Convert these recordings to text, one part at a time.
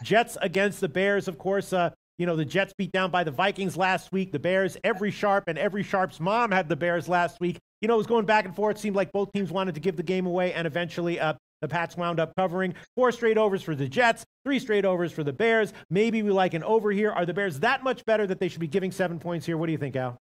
Jets against the Bears, of course. You know, the Jets beat down by the Vikings last week. The Bears, every Sharp and every Sharp's mom had the Bears last week. You know, it was going back and forth. It seemed like both teams wanted to give the game away, and eventually the Pats wound up covering. 4 straight overs for the Jets, 3 straight overs for the Bears. Maybe we like an over here. Are the Bears that much better that they should be giving 7 points here? What do you think, Al?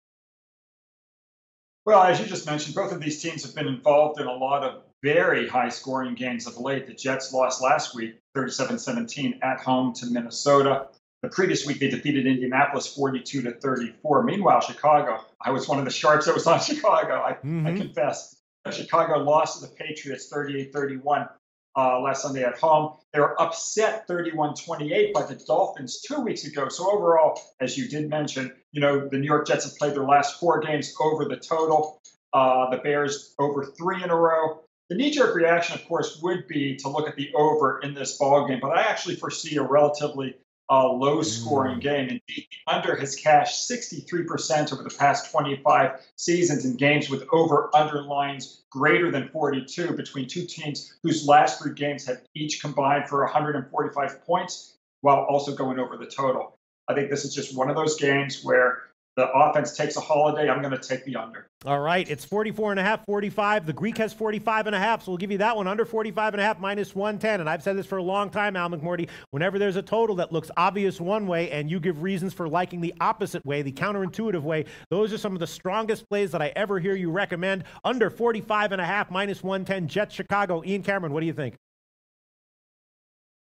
Well, as you just mentioned, both of these teams have been involved in a lot of very high-scoring games of late. The Jets lost last week, 37-17, at home to Minnesota. The previous week, they defeated Indianapolis 42-34. Meanwhile, Chicago, I was one of the Sharps that was on Chicago, I confess. Chicago lost to the Patriots 38-31 last Sunday at home. They were upset 31-28 by the Dolphins 2 weeks ago. So overall, as you did mention, you know, the New York Jets have played their last 4 games over the total. The Bears over 3 in a row. The knee-jerk reaction, of course, would be to look at the over in this ball game, but I actually foresee a relatively low-scoring game. Indeed, the under has cashed 63% over the past 25 seasons in games with over-under lines greater than 42 between two teams whose last 3 games have each combined for 145 points while also going over the total. I think this is just one of those games where the offense takes a holiday. I'm going to take the under. All right, it's 44.5, 45. The Greek has 45.5, so we'll give you that one. Under 45.5, minus 110. And I've said this for a long time, Al McMorty. Whenever there's a total that looks obvious one way and you give reasons for liking the opposite way, the counterintuitive way, those are some of the strongest plays that I ever hear you recommend. Under 45.5, minus 110, Jets, Chicago. Ian Cameron, what do you think?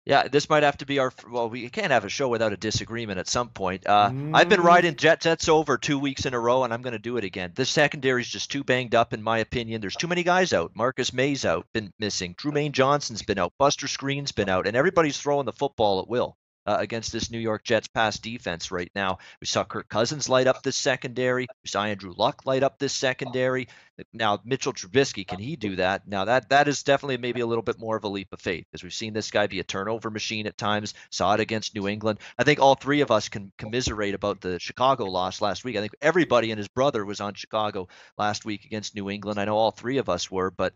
Yeah, this might have to be our, well, we can't have a show without a disagreement at some point. I've been riding Jets over 2 weeks in a row, and I'm going to do it again. This secondary is just too banged up, in my opinion. There's too many guys out. Marcus May's out, been missing. Trumaine Johnson's been out. Buster Screen's been out, and everybody's throwing the football at will against this New York Jets pass defense right now. We saw Kirk Cousins light up this secondary. We saw Andrew Luck light up this secondary. Now, Mitchell Trubisky, can he do that? Now, that is definitely maybe a little bit more of a leap of faith, because we've seen this guy be a turnover machine at times, saw it against New England. I think all 3 of us can commiserate about the Chicago loss last week. I think everybody and his brother was on Chicago last week against New England. I know all 3 of us were, but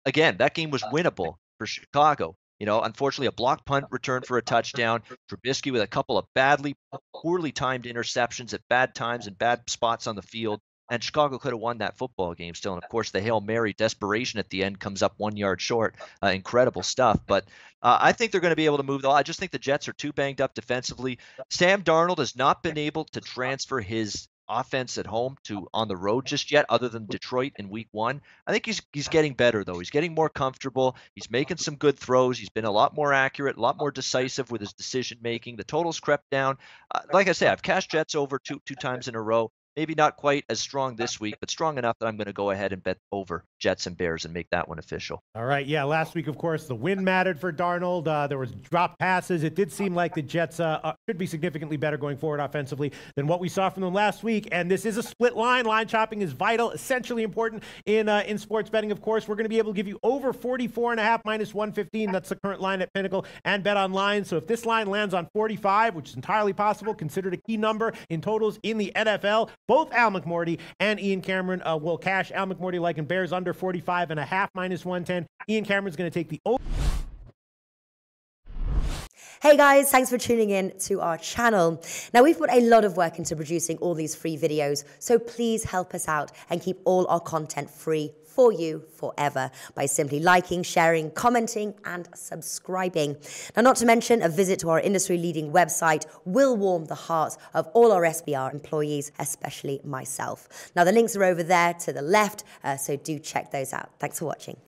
again, that game was winnable for Chicago. You know, unfortunately, a blocked punt return for a touchdown. Trubisky with a couple of poorly timed interceptions at bad times and bad spots on the field. And Chicago could have won that football game still. And, of course, the Hail Mary desperation at the end comes up 1 yard short. Incredible stuff. But I think they're going to be able to move the ball. I just think the Jets are too banged up defensively. Sam Darnold has not been able to transfer his offense at home to on the road just yet, other than Detroit in week 1. I think he's getting better, though. He's getting more comfortable. He's making some good throws. He's been a lot more accurate, a lot more decisive with his decision making. The totals crept down. Like I say, I've cashed Jets over two times in a row. Maybe not quite as strong this week, but strong enough that I'm going to go ahead and bet over Jets and Bears and make that one official. All right, yeah, last week, of course, the win mattered for Darnold. There was drop passes. It did seem like the Jets should be significantly better going forward offensively than what we saw from them last week. And this is a split line. Line chopping is vital, essentially important in sports betting, of course. We're going to be able to give you over 44.5 minus 115. That's the current line at Pinnacle and Bet Online. So if this line lands on 45, which is entirely possible, considered a key number in totals in the NFL, both Al McMorty and Ian Cameron will cash. Al McMorty liking Bears under 45.5 minus 110. Ian Cameron's going to take the over. Hey guys, thanks for tuning in to our channel. Now, we've put a lot of work into producing all these free videos, so please help us out and keep all our content free for you forever by simply liking, sharing, commenting, and subscribing. Now, not to mention, a visit to our industry-leading website will warm the hearts of all our SBR employees, especially myself. Now, the links are over there to the left, so do check those out. Thanks for watching.